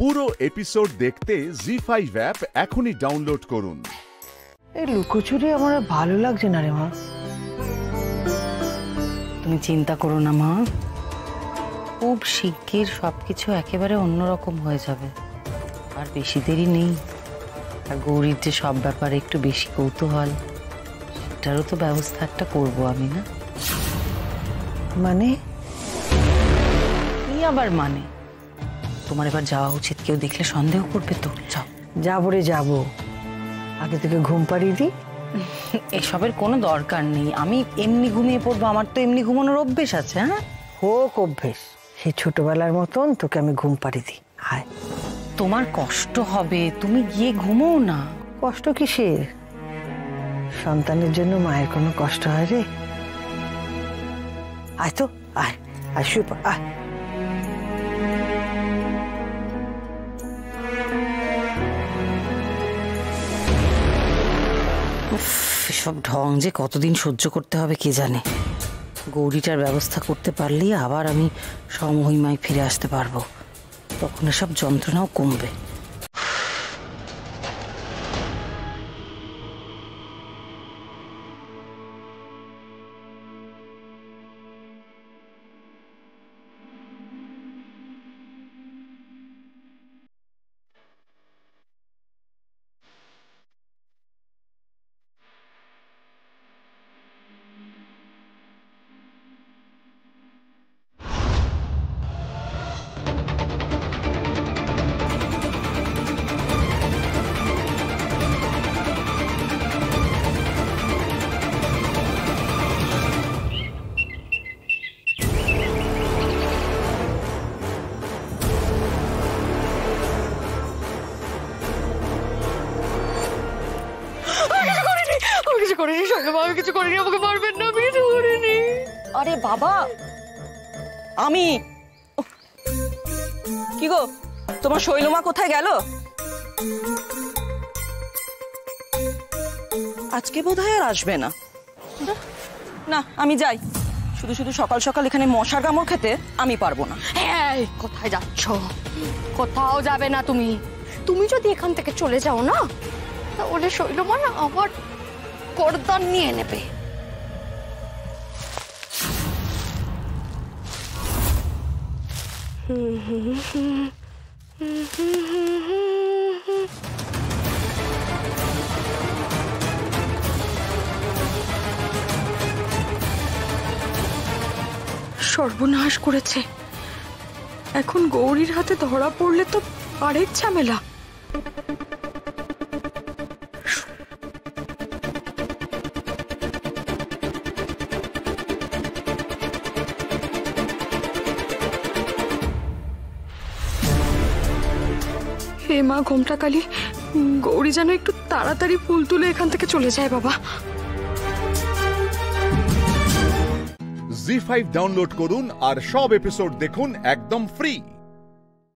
পুরো এপিসোড দেখতে জি5 অ্যাপ এখনই ডাউনলোড করুন। এই লুকোচুরি আমার ভালো লাগছে না রে মা। তুমি চিন্তা করো না মা, খুব শিগগির সবকিছু একেবারে অন্যরকম হয়ে যাবে, আর বেশি দেরি নেই। আর গৌরীর যে সব ব্যাপারে একটু বেশি কৌতূহল, সেটারও তো ব্যবস্থা একটা করবো আমি, না? মানে কি আবার মানে? তোমার এবার যাওয়া উচিত, কেউ দেখলে সন্দেহ করবে তো। যাও। যাবো রে যাবো, আগে থেকে ঘুম পাড়িয়ে দিই। এসবের কোনো দরকার নেই, আমি এমনি ঘুমিয়ে পড়বো, আমার তো এমনি ঘুমানোর অভ্যেস আছে। হ্যাঁ, হোক অভ্যেস, সেই ছোটবেলার মতন তোকে আমি ঘুম পাড়িয়ে দিই। হায়, তোমার কষ্ট হবে, তুমি গিয়ে ঘুমোও না। কষ্ট কিসের? সন্তানের জন্য মায়ের কোনো কষ্ট হয় রে? আয় তো, আয় আয়, শুয়ে পড়, আয়। এসব ঢং যে কতদিন সহ্য করতে হবে কে জানে। গৌরীটার ব্যবস্থা করতে পারলেই আবার আমি সমহিমায় ফিরে আসতে পারবো, তখন এসব যন্ত্রণাও কমবে। আরে বাবা, আমি কি গো, তোমার শৈলমা কোথায় গেল? আজকে বোধহয় আর আসবে না। না, আমি যাই। শুধু শুধু সকাল সকাল এখানে মশার কামড় খেতে আমি পারবো না। হ্যাঁ, কোথায় যাচ্ছ? কোথাও যাবে না তুমি। তুমি যদি এখান থেকে চলে যাও না, তাহলে শৈলমা না আবার করদান নিয়ে নেবে। সর্বনাশ করেছে, এখন গৌরীর হাতে ধরা পড়লে তো আরেক ঝামেলা। হে মা ঘোমটা কালী, গৌরী যেন একটু তাড়াতাড়ি ফুল তুলে এখান থেকে চলে যায় বাবা। জি5 ডাউনলোড করুন আর সব এপিসোড দেখুন একদম ফ্রি।